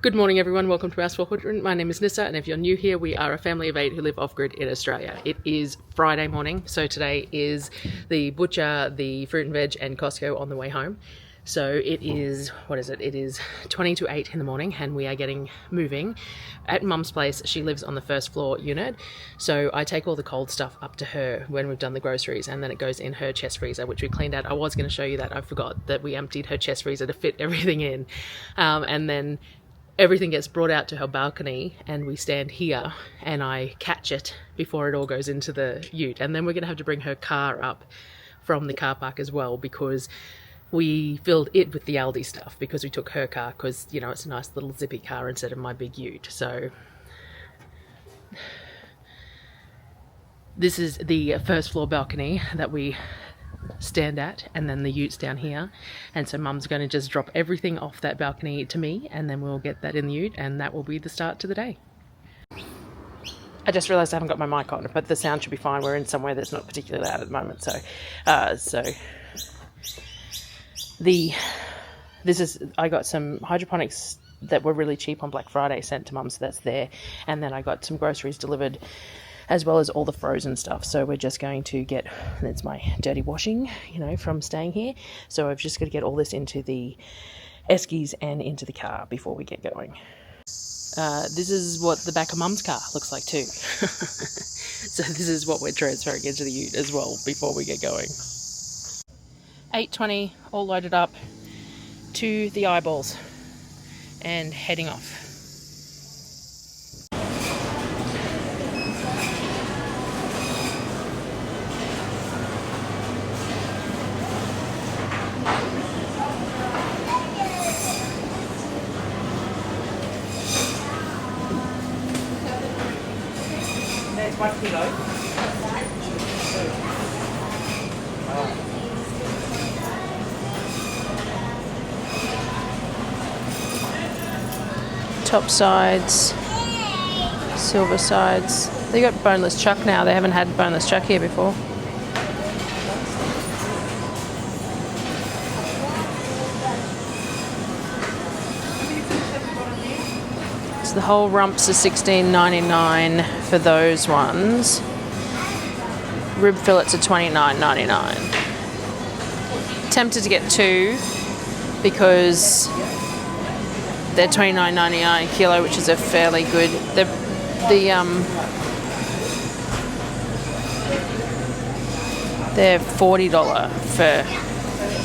Good morning everyone, welcome to House 400. My name is Nissa, and if you're new here, we are a family of 8 who live off-grid in Australia. It is Friday morning, so today is the butcher, the fruit and veg and Costco on the way home. So it is, It is 20 to 8 in the morning and we are getting moving. At Mum's place, she lives on the first floor unit, so I take all the cold stuff up to her when we've done the groceries, and then it goes in her chest freezer, which we cleaned out. I was going to show you that, I forgot that we emptied her chest freezer to fit everything in, and then everything gets brought out to her balcony and we stand here and I catch it before it all goes into the ute. And then we're going to have to bring her car up from the car park as well, because we filled it with the Aldi stuff because we took her car because, you know, it's a nice little zippy car instead of my big ute. So this is the first floor balcony that we stand at, and then the ute's down here, and so Mum's going to just drop everything off that balcony to me, and then we'll get that in the ute, and that will be the start to the day. I just realised I haven't got my mic on, but the sound should be fine. We're in somewhere that's not particularly loud at the moment, so I got some hydroponics that were really cheap on Black Friday sent to Mum, so that's there, and then I got some groceries delivered as well as all the frozen stuff. So we're just going to get, that's my dirty washing, you know, from staying here. So I've just got to get all this into the eskies and into the car before we get going. This is what the back of Mum's car looks like too. So this is what we're transferring into the ute as well before we get going. 8:20, all loaded up to the eyeballs and heading off. There's 1 kilo. Top sides, silver sides. They got boneless chuck now. They haven't had boneless chuck here before. The whole rumps are $16.99 for those ones. Rib fillets are $29.99. Tempted to get 2 because they're $29.99 a kilo, which is a fairly good. They're $40 for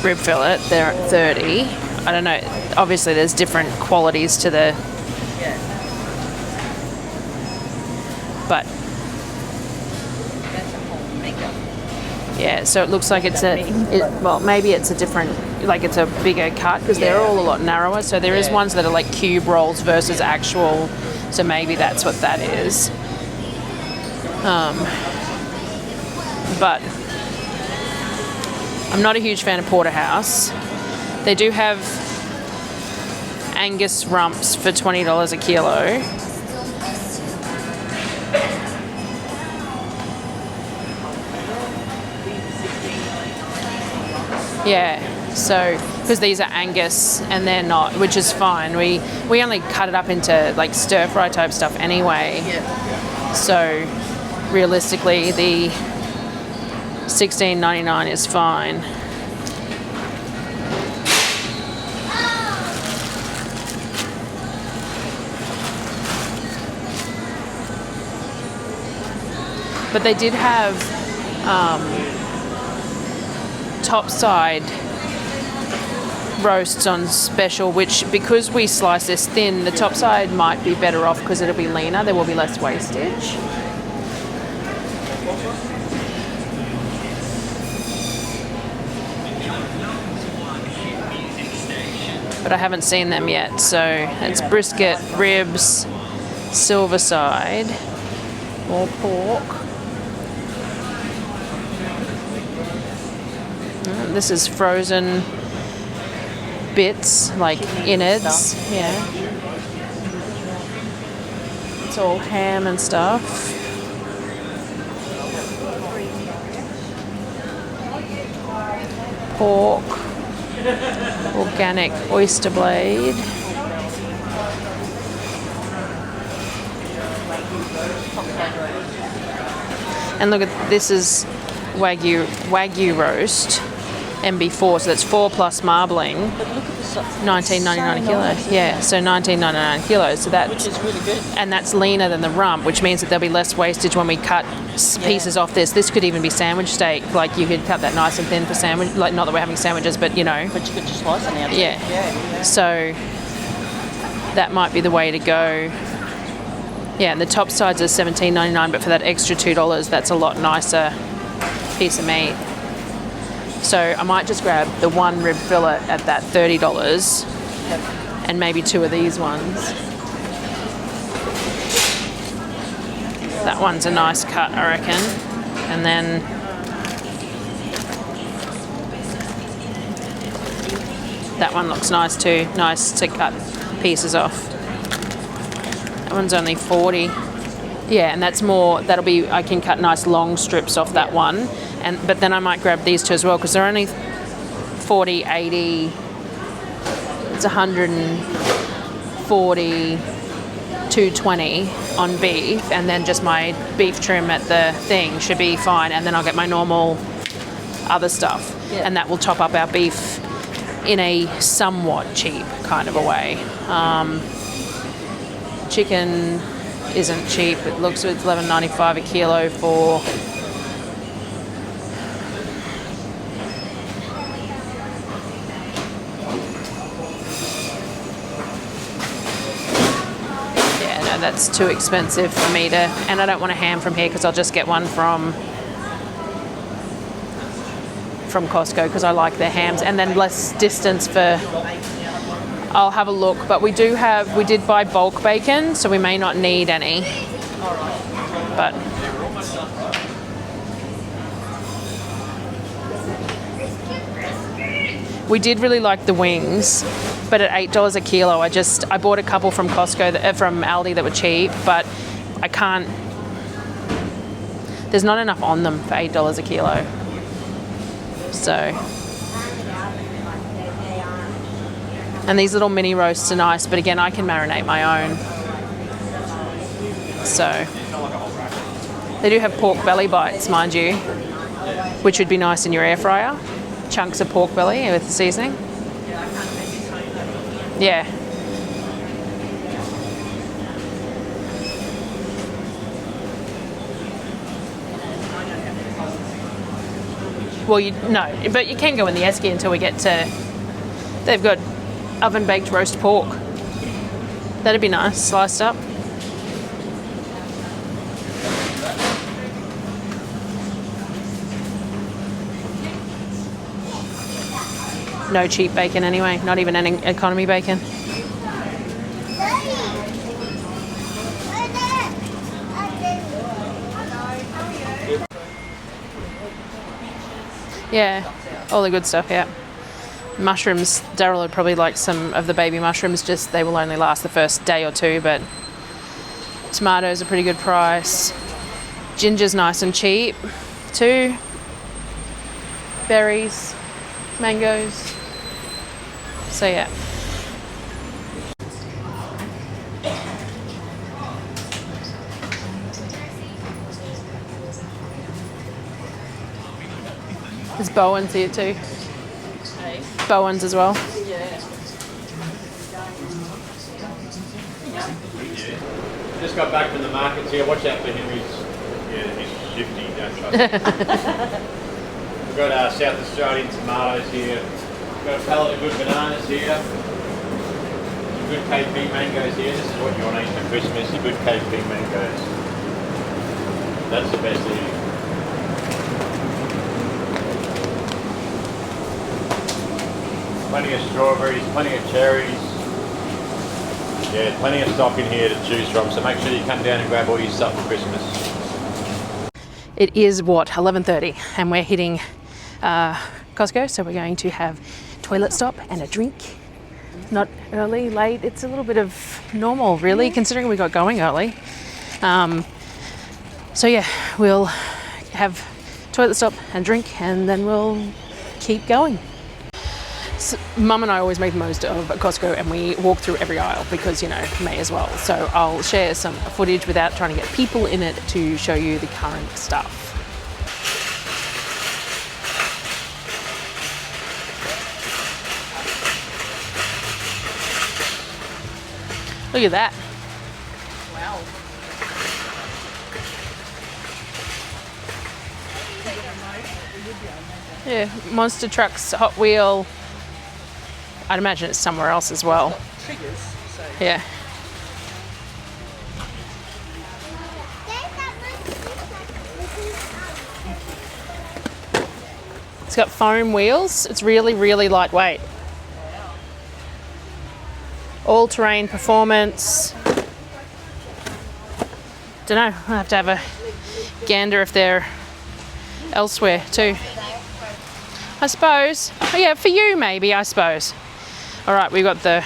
rib fillet. They're at $30. I don't know. Obviously, there's different qualities to the. But yeah, so it looks like it's maybe it's a different, like it's a bigger cut because they're all a lot narrower. So there is ones that are like cube rolls versus actual. So maybe that's what that is. But I'm not a huge fan of porterhouse. They do have Angus rumps for $20 a kilo. Yeah, so because these are Angus and they're not, which is fine. We only cut it up into like stir fry type stuff anyway. Yeah. So realistically, the $16.99 is fine. But they did have topside roasts on special, which because we slice this thin, the topside might be better off because it'll be leaner. There will be less wastage. But I haven't seen them yet. So it's brisket, ribs, silver side, more pork. This is frozen bits, like innards. Yeah. It's all ham and stuff. Pork. Organic oyster blade. And look at this is Wagyu roast, MB4, so that's 4 plus marbling. But look at the size. $19.99 a kilo. Nice, Yeah, so $19.99 a kilo. So that, which is really good. and that's leaner than the rump, which means that there'll be less wastage when we cut pieces off this. This could even be sandwich steak. Like you could cut that nice and thin for sandwich. Like not that we're having sandwiches, but you know. But you could just slice it now. Yeah. So that might be the way to go. Yeah, and the top sides are $17.99, but for that extra $2, that's a lot nicer piece of meat. So I might just grab the one rib fillet at that $30 and maybe 2 of these ones. That one's a nice cut, I reckon. And then that one looks nice too. Nice to cut pieces off. That one's only 40. Yeah, and that's more, that'll be, I can cut nice long strips off that one. But then I might grab these 2 as well because they're only 40, 80, it's 140, 220 on beef, and then just my beef trim at the thing should be fine, and then I'll get my normal other stuff, and that will top up our beef in a somewhat cheap kind of a way. Chicken isn't cheap. It looks, it's $11.95 a kilo for that's too expensive for me to, and I don't want a ham from here because I'll just get one from Costco because I like their hams, and then less distance for, I'll have a look, but we did buy bulk bacon, so we may not need any, but we did really like the wings. But at $8 a kilo, I bought a couple from Costco, from Aldi that were cheap, but I can't, there's not enough on them for $8 a kilo. So, and these little mini roasts are nice, but again, I can marinate my own. So, they do have pork belly bites, mind you, which would be nice in your air fryer. Chunks of pork belly with the seasoning. Yeah. Well, no, but you can go in the esky until we get to, they've got oven baked roast pork. That'd be nice, sliced up. No cheap bacon anyway, not even any economy bacon. Yeah, all the good stuff, yeah. Mushrooms, Daryl would probably like some of the baby mushrooms, just they will only last the first day or 2, but tomatoes are pretty good price. Ginger's nice and cheap too. Berries, mangoes. So yeah. There's Bowen's here too. Hey. Bowen's as well. Yeah. Just got back from the markets here. Watch out for Henry's. Yeah, he's shifty. Don't trust him. We've got South Australian tomatoes here. We've got a pallet of good bananas here. Some good KP mangoes here. This is what you want to eat for Christmas, your good KP mangoes. That's the best eating. Plenty of strawberries, plenty of cherries. Yeah, plenty of stock in here to choose from, so make sure you come down and grab all your stuff for Christmas. It is, 11:30, and we're hitting Costco, so we're going to have toilet stop and a drink. Not early, late, it's a little bit of normal really, considering we got going early. So yeah, we'll have toilet stop and drink, and then we'll keep going. So Mum and I always make the most of Costco, and we walk through every aisle because, you know, may as well. So I'll share some footage without trying to get people in it to show you the current stuff. Look at that. Wow. Yeah, monster trucks, Hot Wheel. I'd imagine it's somewhere else as well. Triggers, so. Yeah. It's got foam wheels. It's really, really lightweight. All-terrain performance. Don't know. I'll have to have a gander if they're elsewhere too. I suppose. Oh yeah, for you maybe, I suppose. All right, we've got the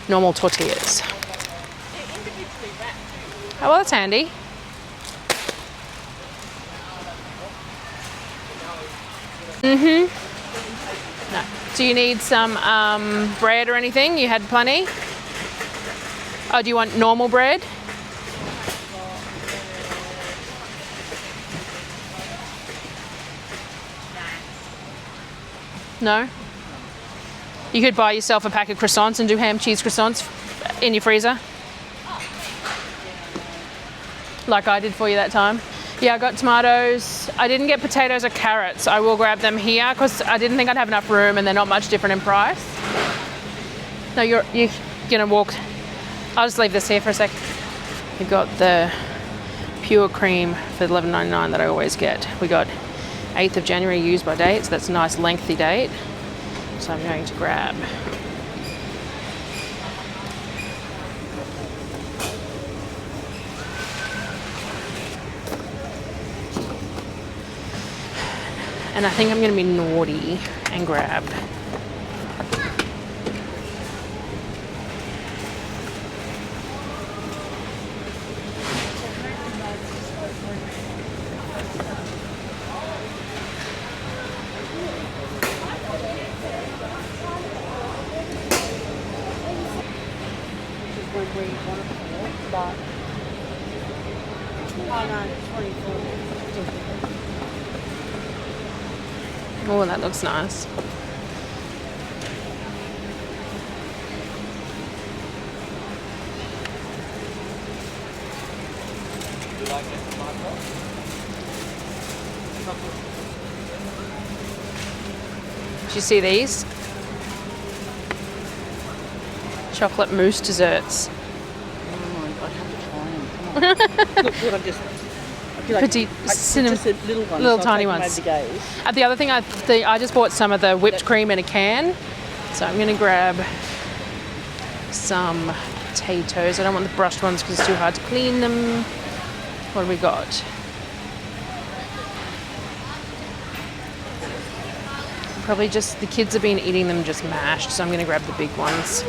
normal tortillas. Oh, well, that's handy. No. Do you need some bread or anything? You had plenty? Oh, do you want normal bread? No? You could buy yourself a pack of croissants and do ham cheese croissants in your freezer. Like I did for you that time. Yeah, I got tomatoes. I didn't get potatoes or carrots. I will grab them here because I didn't think I'd have enough room and they're not much different in price. No, you're gonna walk. I'll just leave this here for a sec. We've got the pure cream for $11.99 that I always get. We got 8th of January used by date, so that's a nice lengthy date. So I'm going to grab and I think I'm going to be naughty and grab oh, that looks nice. Do you see these? Chocolate mousse desserts. Oh, I'd have to try them. Come on. Look, I feel like Petite cinnamon, just a little one, little so tiny I'll take ones. them over to go. The other thing, I just bought some of the whipped cream in a can, so I'm going to grab some potatoes. I don't want the brushed ones because it's too hard to clean them. What have we got? Probably just, the kids have been eating them just mashed, so I'm going to grab the big ones.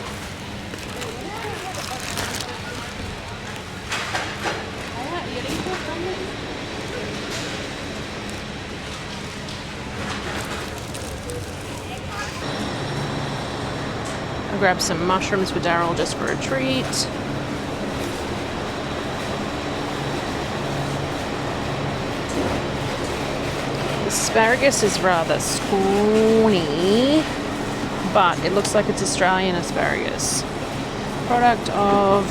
I'll grab some mushrooms for Daryl just for a treat. Asparagus is rather scrawny, but it looks like it's Australian asparagus. Product of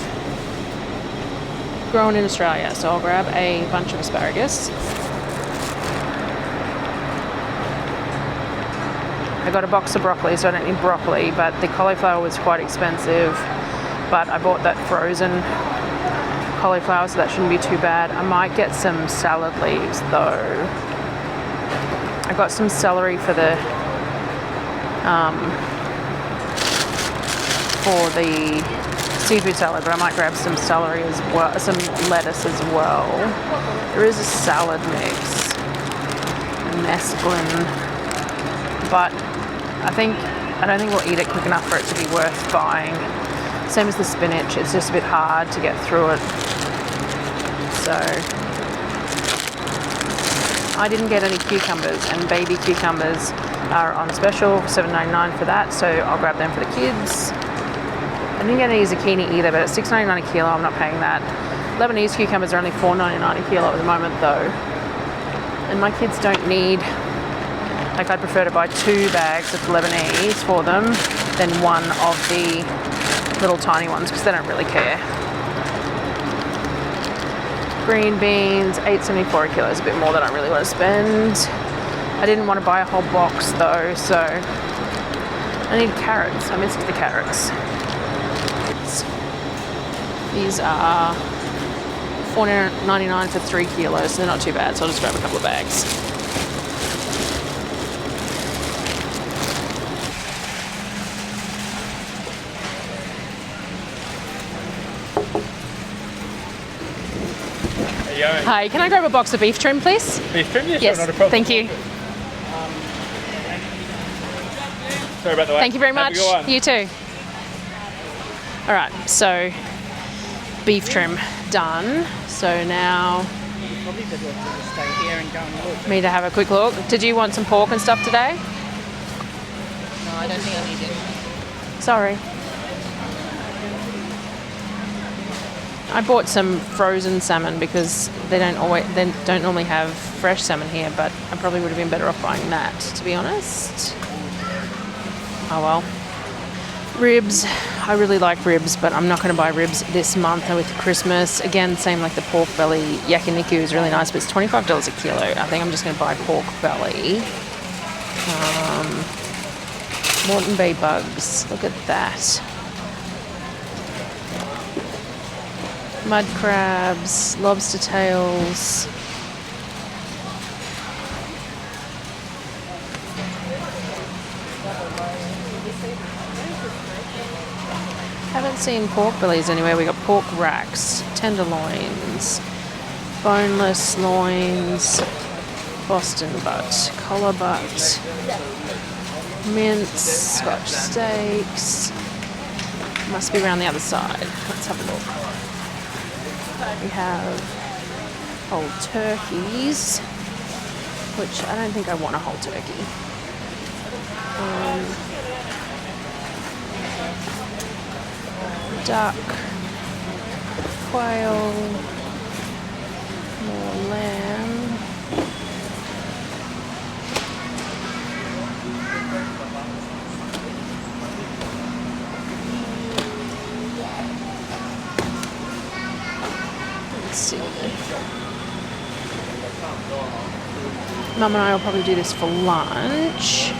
grown in Australia, so I'll grab a bunch of asparagus. I got a box of broccoli, so I don't need broccoli, but the cauliflower was quite expensive, but I bought that frozen cauliflower, so that shouldn't be too bad. I might get some salad leaves though. I got some celery for the seafood salad, but I might grab some celery as well, some lettuce as well. There is a salad mix, mesclun, but I don't think we'll eat it quick enough for it to be worth buying. Same as the spinach, it's just a bit hard to get through it. So I didn't get any cucumbers, and baby cucumbers are on special, $7.99 for that, so I'll grab them for the kids. I didn't get any zucchini either, but it's $6.99 a kilo, I'm not paying that. Lebanese cucumbers are only $4.99 a kilo at the moment though. And my kids don't need, like I'd prefer to buy 2 bags of Lebanese for them than one of the little tiny ones because they don't really care. Green beans, $8.74 a kilo is a bit more than I really want to spend. I didn't want to buy a whole box though, so I need carrots. I missed the carrots. These are $4.99 for 3 kilos, so they're not too bad, so I'll just grab a couple of bags. Hi, can I grab a box of beef trim, please? Beef trim? Yeah, Yes, sure, not a problem. thank you. Sorry about the wait. Thank you very Have a much. good one. You too. All right, so beef trim done. So now Probably better to stay here and go and look. me to have a quick look. Did you want some pork and stuff today? No, I don't think I need it. Sorry. I bought some frozen salmon because they don't normally have fresh salmon here, but I probably would have been better off buying that, to be honest. Oh well. Ribs. I really like ribs, but I'm not going to buy ribs this month with Christmas. Again, same like the pork belly. Yakiniku is really nice, but it's $25 a kilo. I think I'm just going to buy pork belly. Moreton Bay bugs. Look at that. Mud crabs, lobster tails. Haven't seen pork bellies anywhere. We got pork racks, tenderloins, boneless loins, Boston butt, collar butt, mince, Scotch steaks. Must be around the other side. Let's have a look. We have whole turkeys, which I don't think I want a whole turkey. Duck, quail, more lamb. Let's see. Mum and I will probably do this for lunch.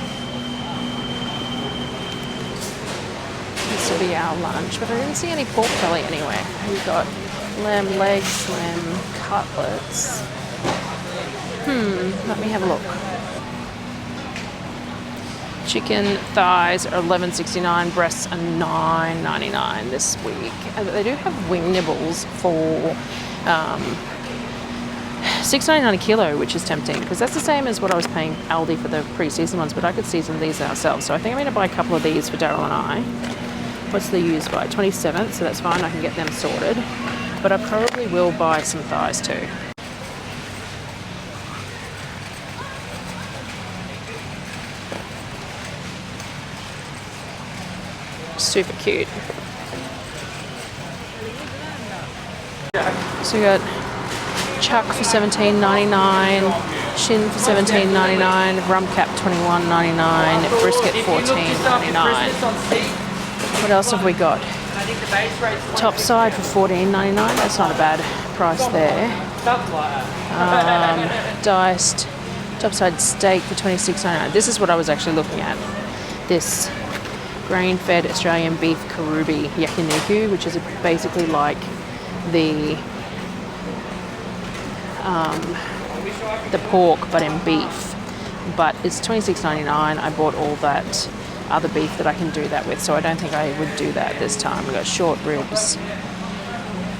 This will be our lunch, but I didn't see any pork belly anywhere. We've got lamb legs, lamb cutlets. Let me have a look. Chicken thighs are $11.69, breasts are $9.99 this week. And they do have wing nibbles for $6.99 a kilo, which is tempting because that's the same as what I was paying Aldi for the pre-seasoned ones, but I could season these ourselves. So I think I'm going to buy a couple of these for Daryl and I. What's the use by? 27th, so that's fine. I can get them sorted. But I probably will buy some thighs too. Super cute. So we got chuck for $17.99, shin for $17.99, rump cap $21.99, brisket $14.99. What else have we got? Top side for $14.99. That's not a bad price there. Diced topside steak for $26.99. This is what I was actually looking at. This grain-fed Australian beef karubi yakiniku, which is basically like the pork but in beef. But it's $26.99. I bought all that other beef that I can do that with, so I don't think I would do that this time. We got short ribs.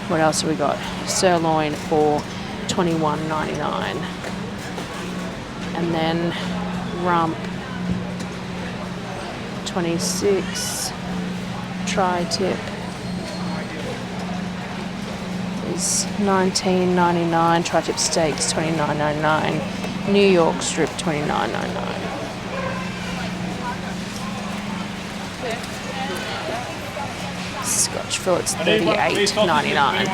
What else have we got? Sirloin for $21.99, and then rump $26. Tri-tip is $19.99. Tri-tip steaks $29.99. New York strip, $29.99. Scotch fillets, $38.99.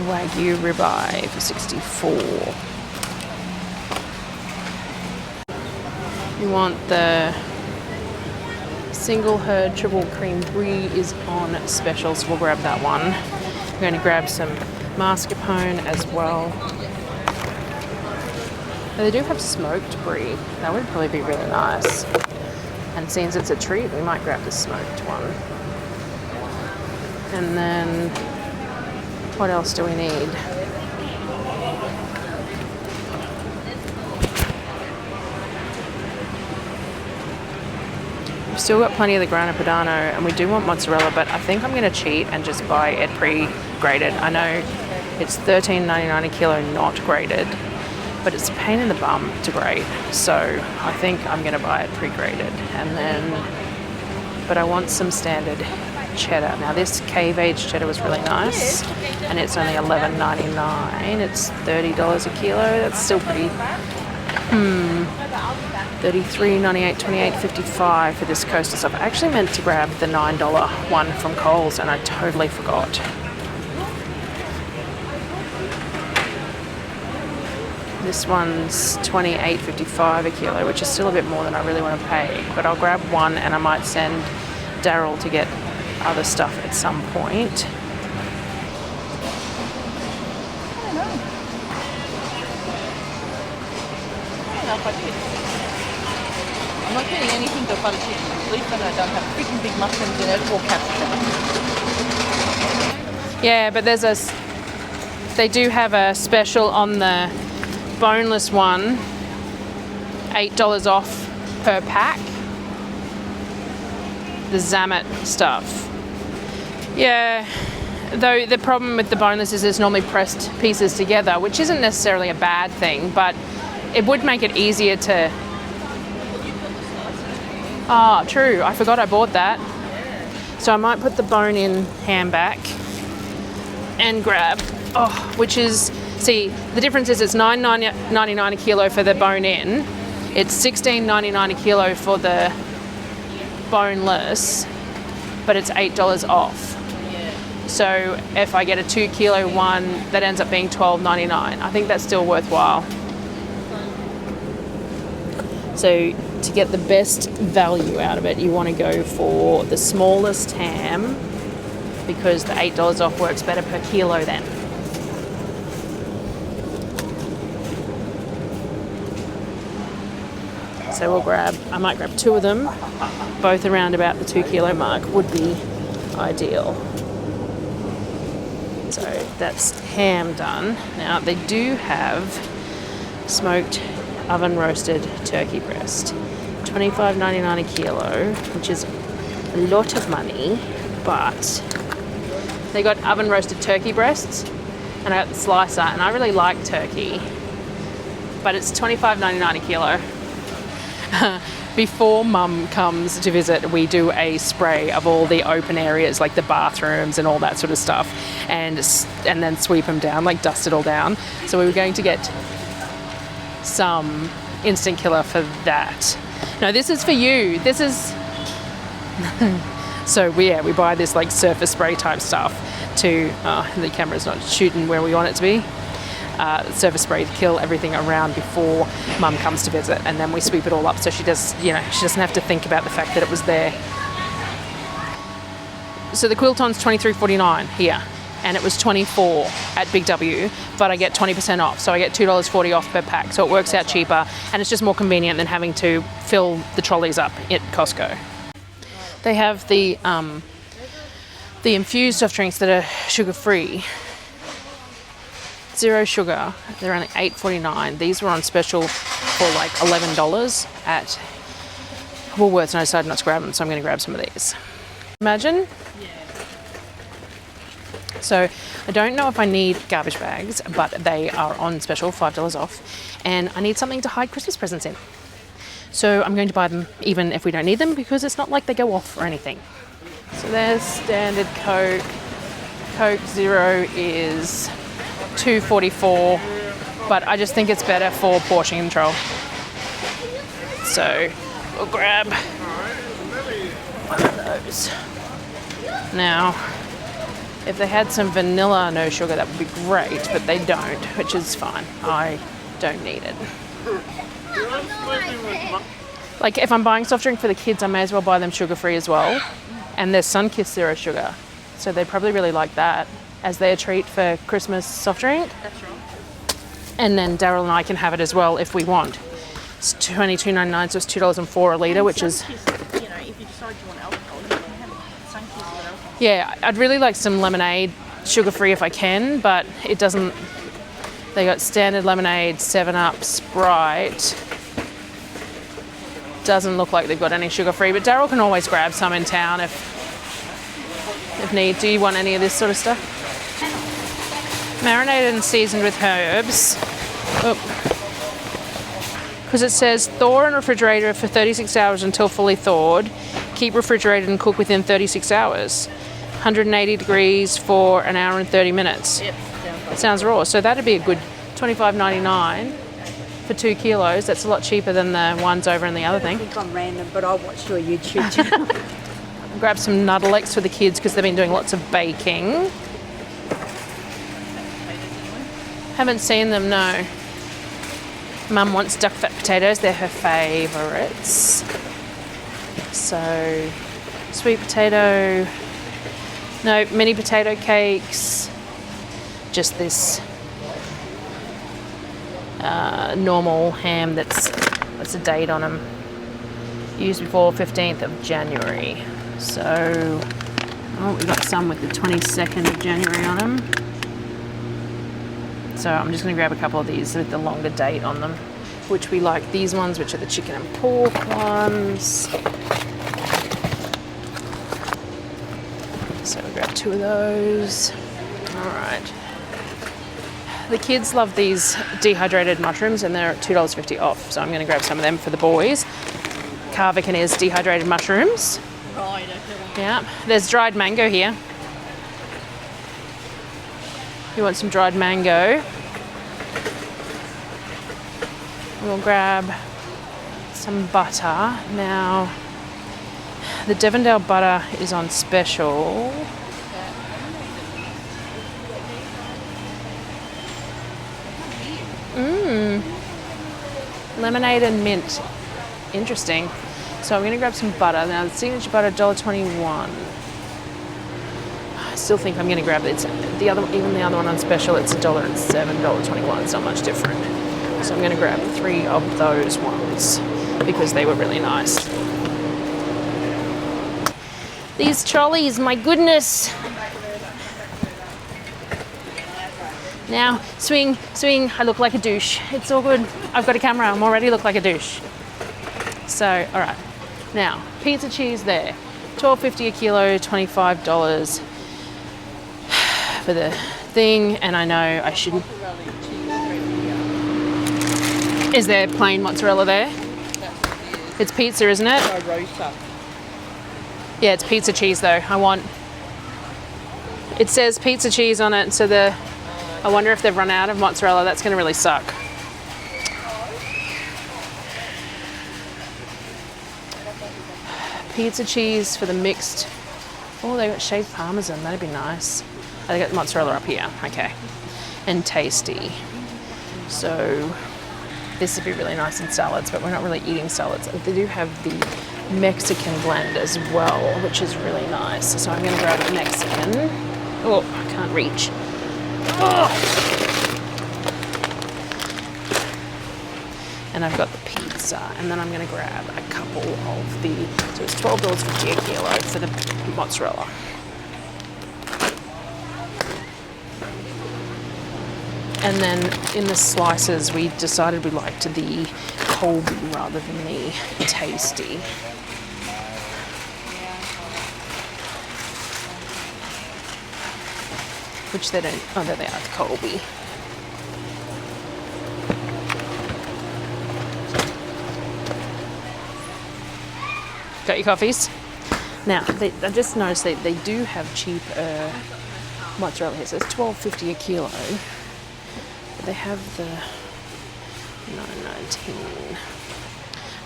Wagyu ribeye for $64. You want the single herd triple cream brie is on special, so we'll grab that one. I'm going to grab some mascarpone as well. They do have smoked brie. That would probably be really nice. And since it's a treat, we might grab the smoked one. And then, what else do we need? We've still got plenty of the Grana Padano, and we do want mozzarella, but I think I'm going to cheat and just buy it pre-grated. I know it's $13.99 a kilo not grated, but it's a pain in the bum to grate, so I think I'm going to buy it pre-grated. And then, but I want some standard cheddar. Now this cave aged cheddar was really nice, and it's only $11.99. It's $30 a kilo. That's still pretty. $33.98, $28.55 for this coastal stuff. I actually meant to grab the $9 one from Coles, and I totally forgot. This one's $28.55 a kilo, which is still a bit more than I really want to pay. But I'll grab one, and I might send Daryl to get other stuff at some point. I'm not getting anything but butter chicken, at least when I don't have freaking big mushrooms in it or capsicum. Yeah, but they do have a special on the boneless one, $8 off per pack. The Zamet stuff. Yeah, though the problem with the boneless is it's normally pressed pieces together, which isn't necessarily a bad thing, but it would make it easier to... Ah, true. I forgot I bought that. So I might put the bone-in ham back and grab, which is, see, the difference is it's $9.99 a kilo for the bone-in. It's $16.99 a kilo for the boneless, but it's $8 off. So if I get a 2 kilo one, that ends up being $12.99. I think that's still worthwhile. So to get the best value out of it, you want to go for the smallest ham, because the $8 off works better per kilo then. So I might grab 2 of them, both around about the 2 kilo mark would be ideal. So that's ham done. Now they do have smoked oven roasted turkey breast, $25.99 a kilo, which is a lot of money, but they got oven roasted turkey breasts, and I got the slicer, and I really like turkey, but it's $25.99 a kilo. Before Mum comes to visit, we do a spray of all the open areas, like the bathrooms and all that sort of stuff, and then sweep them down, like dust it all down. So we were going to get some instant killer for that. No, this is for you. This is... So we buy this like surface spray type stuff to... the camera's not shooting where we want it to be. Surface spray to kill everything around before Mum comes to visit, and then we sweep it all up so she doesn't have to think about the fact that it was there. So the Quilton's $23.49 here, and it was $24 at Big W, but I get 20% off, so I get $2.40 off per pack, so it works out cheaper, and it's just more convenient than having to fill the trolleys up at Costco. They have the infused soft drinks that are sugar-free. 0 sugar, they're only $8.49. These were on special for like $11 at Woolworths, and I decided not to grab them, so I'm going to grab some of these. Imagine. So I don't know if I need garbage bags, but they are on special, $5 off, and I need something to hide Christmas presents in. So I'm going to buy them even if we don't need them, because it's not like they go off or anything. So there's standard Coke. Coke Zero is $2.44, but I just think it's better for portion control. So we'll grab one of those. Now, if they had some vanilla no sugar, that would be great, but they don't, which is fine. I don't need it. Like, if I'm buying soft drink for the kids, I may as well buy them sugar-free as well. And there's Sunkist Zero Sugar, so they'd probably really like that as their treat for Christmas soft drink. That's right. And then Daryl and I can have it as well if we want. It's $22.99, so it's $2.04 a litre, which is... You know, if you decide you want alcohol, you can have Sunkist with alcohol. Yeah, I'd really like some lemonade, sugar-free if I can, but it doesn't... They got standard lemonade, 7-Up, Sprite. Doesn't look like they've got any sugar-free, but Daryl can always grab some in town if need. Do you want any of this sort of stuff? Marinated and seasoned with herbs. Because it says thaw in refrigerator for 36 hours until fully thawed. Keep refrigerated and cook within 36 hours. 180 degrees for an hour and 30 minutes. Yep, Sounds raw. So that'd be a good $25.99 for 2 kilos. That's a lot cheaper than the ones over in the other thing. I think I'm random, but I watched your YouTube channel. Grab some Nuddlex for the kids because they've been doing lots of baking. Haven't seen them, no. Mum wants duck fat potatoes. They're her favourites. So, sweet potato. No, mini potato cakes. Just this normal ham that's a date on them. Used before 15th of January. So, we got some with the 22nd of January on them. So I'm just going to grab a couple of these with the longer date on them, which we like these ones, which are the chicken and pork ones. So we grab 2 of those. All right. The kids love these dehydrated mushrooms and they're at $2.50 off. So I'm going to grab some of them for the boys. Carvick and his dehydrated mushrooms. Right, okay. Yeah. There's dried mango here. You want some dried mango? We'll grab some butter. Now, the Devondale butter is on special. Lemonade and mint. Interesting. So I'm going to grab some butter. Now, the signature butter, $1.21. I still think I'm going to grab it. It's even the other one on special, it's $1.07, $1.21. It's not much different. So I'm going to grab 3 of those ones because they were really nice. These trolleys, my goodness. Now, swing. I look like a douche. It's all good. I've got a camera. I'm already look like a douche. So, all right. Now, pizza cheese there. $12.50 a kilo, $25 for the thing. And I know I shouldn't. Is there plain mozzarella there? It's pizza, isn't it? Yeah, it's pizza cheese though. It says pizza cheese on it, so I wonder if they've run out of mozzarella. That's going to really suck. Pizza cheese for the mixed. Oh, they got shaved parmesan. That'd be nice. They got mozzarella up here. Okay. And tasty. So this would be really nice in salads, but we're not really eating salads. They do have the Mexican blend as well, which is really nice. So I'm going to grab a Mexican. Oh, I can't reach. Oh. And I've got the pizza, and then I'm going to grab a couple of so it's $12.50 a kilo for the mozzarella. And then in the slices, we decided we liked the Colby rather than the Tasty. Which they don't, oh, there they are, the Colby. Got your coffees? Now, I just noticed that they do have cheap mozzarella here. So it's $12.50 a kilo. But they have the $9.19.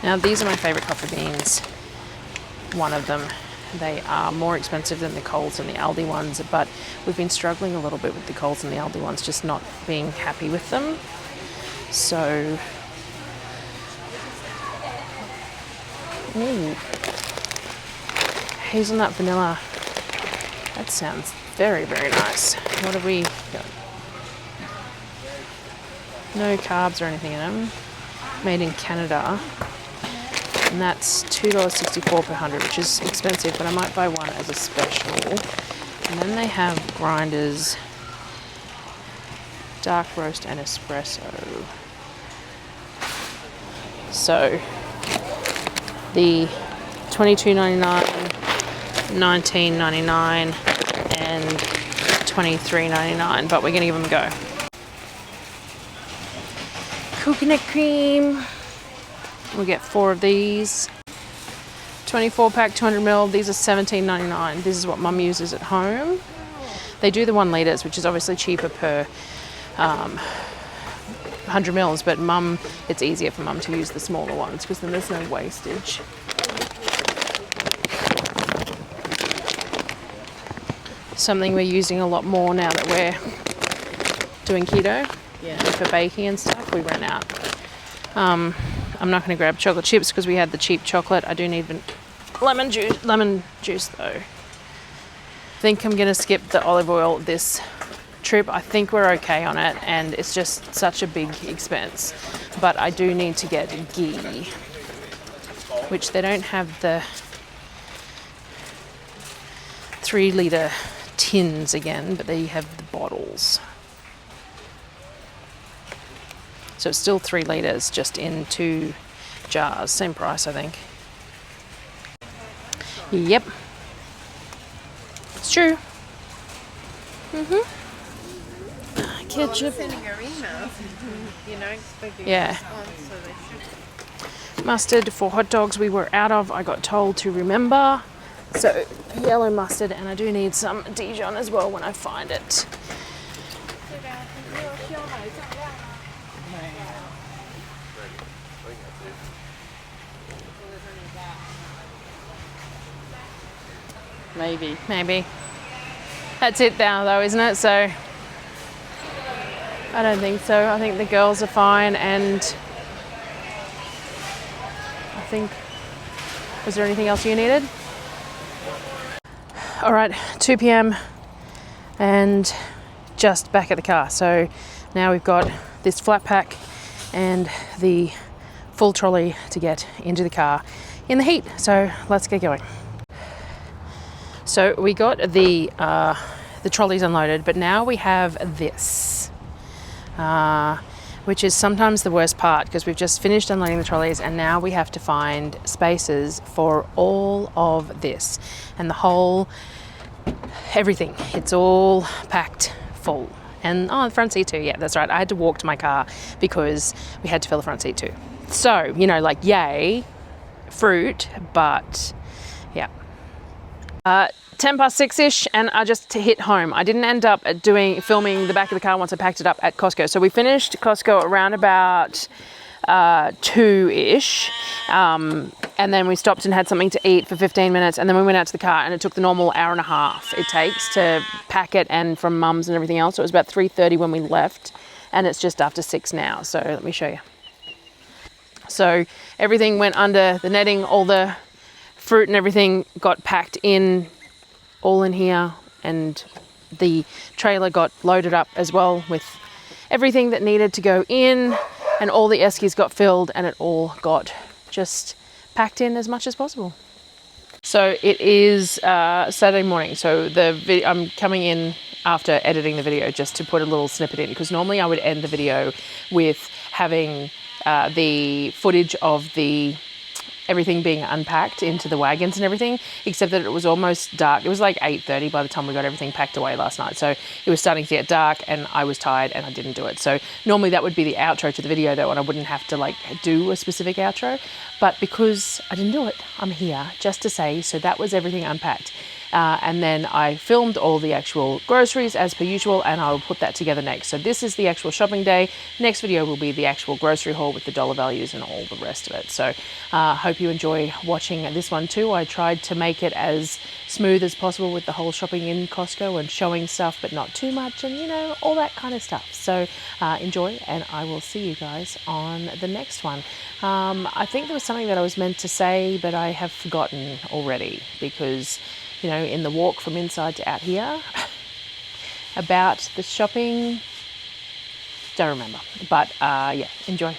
Now, these are my favourite coffee beans. One of them. They are more expensive than the Coles and the Aldi ones, but we've been struggling a little bit with the Coles and the Aldi ones, just not being happy with them. So, ooh, hazelnut vanilla. That sounds very, very nice. What have we got? No carbs or anything in them. Made in Canada. And that's $2.64 per 100, which is expensive, but I might buy one as a special. And then they have grinders, dark roast and espresso. So the $22.99, $19.99, and $23.99, but we're gonna give them a go. Coconut cream. We get 4 of these. 24 pack, 200 ml. These are $17.99. This is what Mum uses at home. They do the 1 litres, which is obviously cheaper per 100 mils, but Mum, it's easier for Mum to use the smaller ones because then there's no wastage. Something we're using a lot more now that we're doing keto. Yeah. For baking and stuff, we ran out. I'm not going to grab chocolate chips because we had the cheap chocolate. I do need lemon juice though. I think I'm going to skip the olive oil this trip. I think we're okay on it, and it's just such a big expense. But I do need to get ghee, which they don't have the 3-litre tins again, but they have the bottles. So it's still 3 litres, just in 2 jars. Same price, I think. Yep. It's true. Ketchup. Yeah. Mustard for hot dogs we were out of, I got told to remember. So yellow mustard, and I do need some Dijon as well when I find it. Maybe. That's it now though, isn't it? So I don't think so. I think the girls are fine, and I think, was there anything else you needed? All right, 2 p.m. and just back at the car. So now we've got this flat pack and the full trolley to get into the car in the heat. So let's get going. So we got the trolleys unloaded, but now we have this, which is sometimes the worst part because we've just finished unloading the trolleys and now we have to find spaces for all of this and the whole, everything. It's all packed full. And the front seat too. Yeah, that's right. I had to walk to my car because we had to fill the front seat too. So, you know, like yay, fruit, but yeah. 6:10-ish, and I just hit home. I didn't end up filming the back of the car once I packed it up at Costco. So we finished Costco around about 2-ish, and then we stopped and had something to eat for 15 minutes, and then we went out to the car, and it took the normal hour and a half it takes to pack it, and from Mum's and everything else. So it was about 3:30 when we left, and it's just after 6 now. So let me show you. So everything went under the netting, all the fruit and everything got packed in, all in here, and the trailer got loaded up as well with everything that needed to go in, and all the eskies got filled, and it all got just packed in as much as possible. So it is Saturday morning, so I'm coming in after editing the video just to put a little snippet in, because normally I would end the video with having the footage of the everything being unpacked into the wagons and everything, except that it was almost dark. It was like 8:30 by the time we got everything packed away last night. So it was starting to get dark and I was tired and I didn't do it. So normally that would be the outro to the video though, and I wouldn't have to like do a specific outro. But because I didn't do it, I'm here just to say, so that was everything unpacked. And then I filmed all the actual groceries as per usual, and I will put that together next. So this is the actual shopping day. Next video will be the actual grocery haul with the dollar values and all the rest of it. So hope you enjoy watching this one too. I tried to make it as smooth as possible with the whole shopping in Costco and showing stuff, but not too much, and you know, all that kind of stuff. So enjoy, and I will see you guys on the next one. I think there was something that I was meant to say, but I have forgotten already because, you know, in the walk from inside to out here about the shopping, don't remember. But yeah, enjoy.